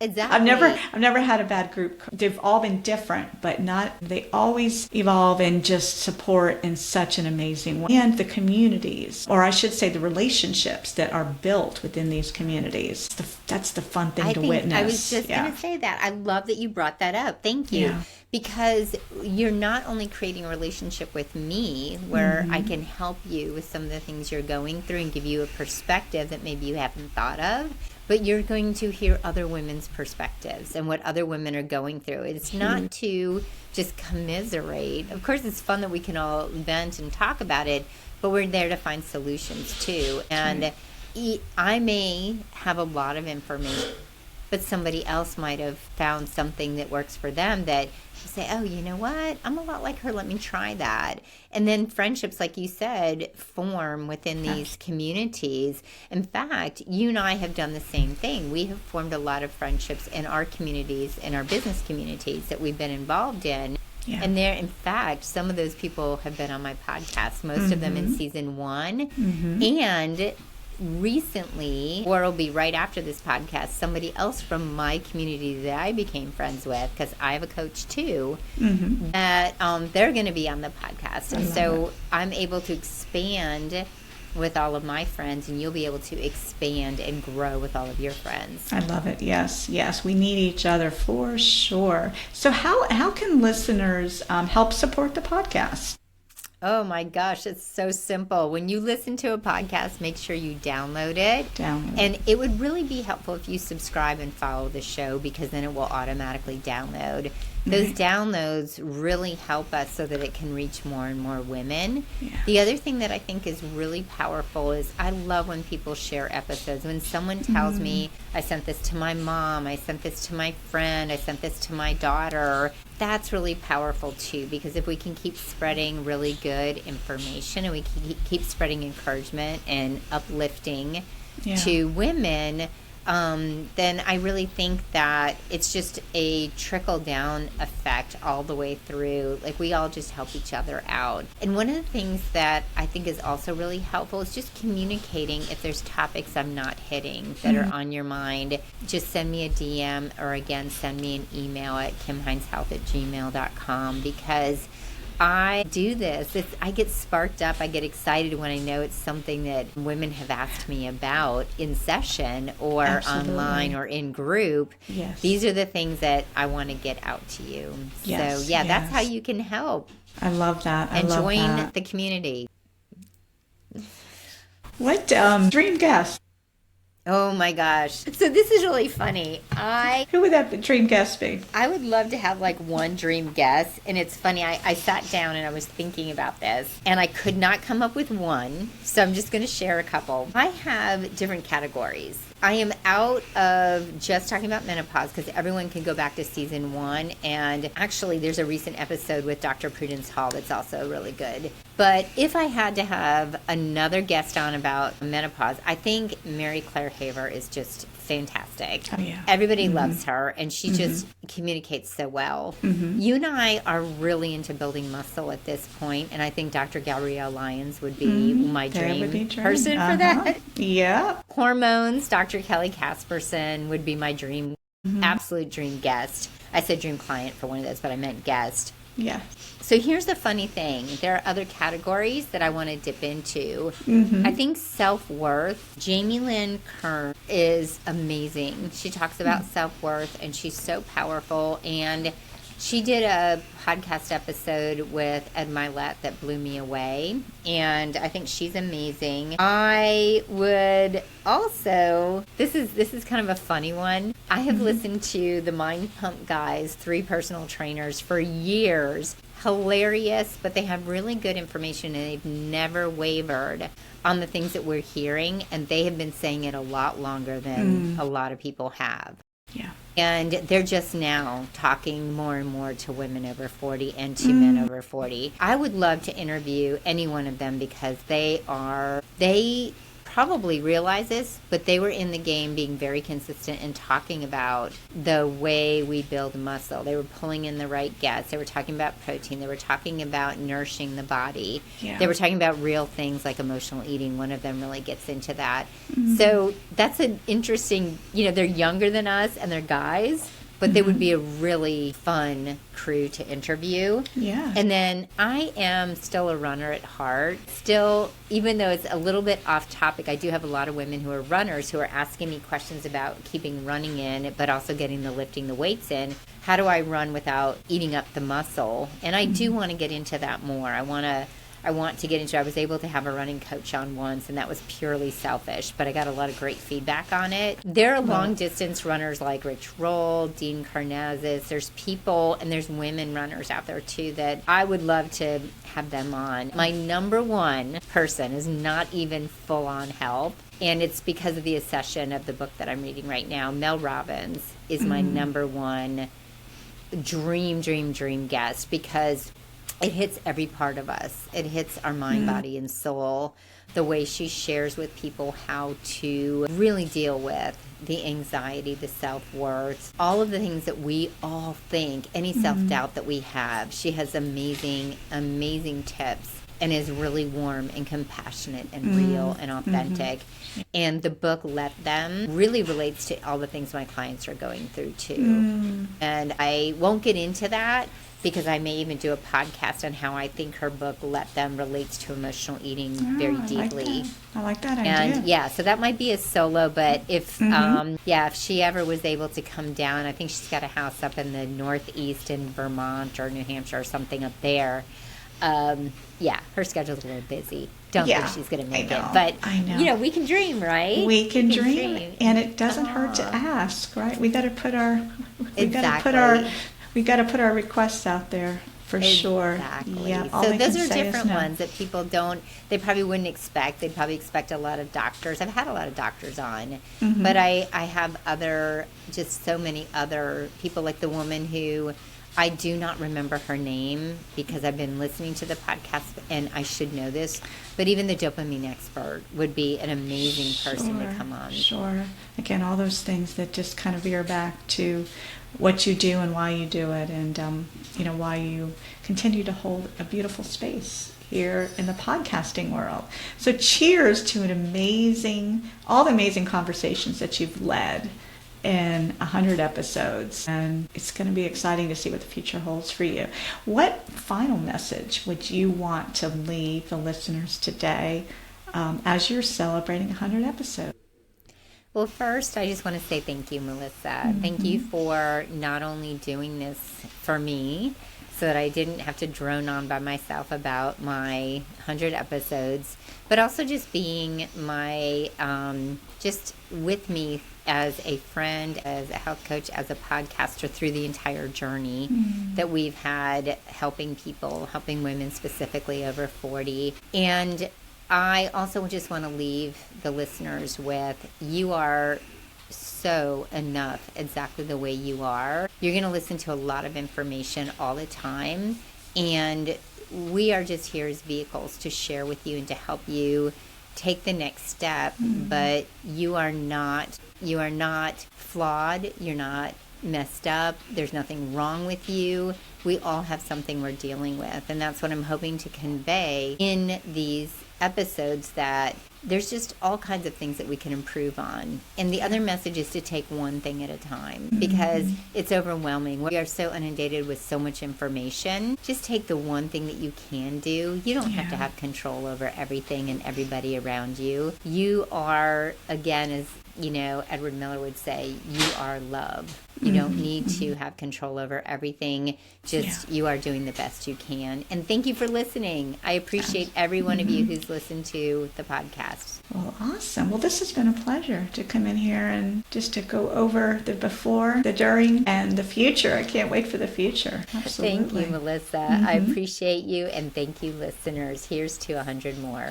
Exactly. I've never had a bad group. They've all been different, but they always evolve and just support in such an amazing way. And the communities, or I should say the relationships that are built within these communities, that's the fun thing to witness. I was just going to say that. I love that you brought that up. Thank you. Yeah. Because you're not only creating a relationship with me where I can help you with some of the things you're going through and give you a perspective that maybe you haven't thought of, but you're going to hear other women's perspectives and what other women are going through. It's not to just commiserate. Of course, it's fun that we can all vent and talk about it, but we're there to find solutions too. And I may have a lot of information, but somebody else might have found something that works for them that you say, oh, you know what? I'm a lot like her. Let me try that. And then friendships, like you said, form within these communities. In fact, you and I have done the same thing. We have formed a lot of friendships in our communities, in our business communities that we've been involved in. Yeah. And there, in fact, some of those people have been on my podcast, most of them in season 1. And recently, or it'll be right after this podcast, somebody else from my community that I became friends with, because I have a coach too, that they're going to be on the podcast. And so I'm able to expand with all of my friends, and you'll be able to expand and grow with all of your friends. I love it. Yes, we need each other for sure. So how can listeners help support the podcast? Oh my gosh, it's so simple. When you listen to a podcast, make sure you download it. And it would really be helpful if you subscribe and follow the show, because then it will automatically download. Those downloads really help us so that it can reach more and more women. Yeah. The other thing that I think is really powerful is I love when people share episodes. When someone tells me, I sent this to my mom, I sent this to my friend, I sent this to my daughter, that's really powerful too, because if we can keep spreading really good information and we can keep spreading encouragement and uplifting to women, then I really think that it's just a trickle-down effect all the way through. Like, we all just help each other out. And one of the things that I think is also really helpful is just communicating. If there's topics I'm not hitting that are on your mind, just send me a DM, or again, send me an email at kimheinshealth@gmail.com, because I do this. I get sparked up. I get excited when I know it's something that women have asked me about in session or online or in group. Yes. These are the things that I want to get out to you. Yes. So, that's how you can help. I love that. And join the community. What dream guest? Oh my gosh. So this is really funny. Who would that dream guest be? I would love to have like one dream guest. And it's funny, I sat down and I was thinking about this, and I could not come up with one. So I'm just going to share a couple. I have different categories. I am out of just talking about menopause, because everyone can go back to season 1. And actually, there's a recent episode with Dr. Prudence Hall that's also really good. But if I had to have another guest on about menopause, I think Mary Claire Haver is just fantastic. Oh, yeah. Everybody loves her, and she just communicates so well. You and I are really into building muscle at this point, and I think Dr. Gabrielle Lyons would be my dream person for that. Yeah. Hormones, Dr. Kelly Casperson would be my dream Absolute dream guest. I said dream client for one of those, but I meant guest. Yeah. So here's the funny thing. There are other categories that I want to dip into. I think self-worth. Jamie Lynn Kern is amazing. She talks about self-worth, and she's so powerful. And she did a podcast episode with Ed Milet that blew me away. And I think she's amazing. I would also, this is kind of a funny one. I have listened to the Mind Pump guys, 3 personal trainers, for years. Hilarious, but they have really good information, and they've never wavered on the things that we're hearing, and they have been saying it a lot longer than a lot of people have. Yeah. And they're just now talking more and more to women over 40 and to men over 40. I would love to interview any one of them because they probably realize this, but they were in the game being very consistent in talking about the way we build muscle. They were pulling in the right guests. They were talking about protein. They were talking about nourishing the body. Yeah. They were talking about real things like emotional eating. One of them really gets into that. So that's an interesting, they're younger than us and they're guys, but they would be a really fun crew to interview. Yeah. And then I am still a runner at heart. Still, even though it's a little bit off topic, I do have a lot of women who are runners who are asking me questions about keeping running in, but also getting the lifting the weights in. How do I run without eating up the muscle? And I do want to get into that more. I want to get into, I was able to have a running coach on once, and that was purely selfish, but I got a lot of great feedback on it. There are long distance runners like Rich Roll, Dean Karnazes. There's people, and there's women runners out there too that I would love to have them on. My number one person is not even full on health, and it's because of the accession of the book that I'm reading right now. Mel Robbins is my number one dream guest because it hits every part of us. It hits our mind, body, and soul. The way she shares with people how to really deal with the anxiety, the self-worth, all of the things that we all think, any self-doubt that we have. She has amazing tips and is really warm and compassionate and real and authentic. And the book, Let Them, really relates to all the things my clients are going through too. And I won't get into that because I may even do a podcast on how I think her book, Let Them, relates to emotional eating very deeply. I like that idea. And so that might be a solo, but if she ever was able to come down, I think she's got a house up in the Northeast in Vermont or New Hampshire or something up there. Her schedule's a little busy. Don't think she's going to make it. But, I know. We can dream, right? We can dream. And it doesn't hurt to ask, right? We got to put our... We got to put our requests out there for sure. Exactly. Yeah, so those are different ones that people they probably wouldn't expect. They'd probably expect a lot of doctors. I've had a lot of doctors on, but I have so many other people, like the woman who I do not remember her name because I've been listening to the podcast and I should know this, but even the dopamine expert would be an amazing person to come on. Sure. Again, all those things that just kind of veer back to what you do and why you do it, and why you continue to hold a beautiful space here in the podcasting world. So cheers to all the amazing conversations that you've led in 100 episodes, and it's going to be exciting to see what the future holds for you. What final message would you want to leave the listeners today as you're celebrating 100 episodes? Well, first, I just want to say thank you, Melissa. Thank you for not only doing this for me so that I didn't have to drone on by myself about my 100 episodes, but also just being just with me as a friend, as a health coach, as a podcaster through the entire journey that we've had helping women specifically over 40. And I also just want to leave the listeners with, you are so enough exactly the way you are. You're going to listen to a lot of information all the time, and we are just here as vehicles to share with you and to help you take the next step. But you are not flawed. You're not messed up. There's nothing wrong with you. We all have something we're dealing with, and that's what I'm hoping to convey in these episodes, that there's just all kinds of things that we can improve on. And the other message is to take one thing at a time, because it's overwhelming. We are so inundated with so much information. Just take the one thing that you can do. You don't have to have control over everything and everybody around you. You are, again, as Edward Miller would say, you are love. You don't need to have control over everything. Just you are doing the best you can. And thank you for listening. I appreciate every one of you who's listened to the podcast. Well, awesome. Well, this has been a pleasure to come in here and just to go over the before, the during, and the future. I can't wait for the future. Absolutely. Thank you, Melissa. I appreciate you. And thank you, listeners. Here's to 100 more.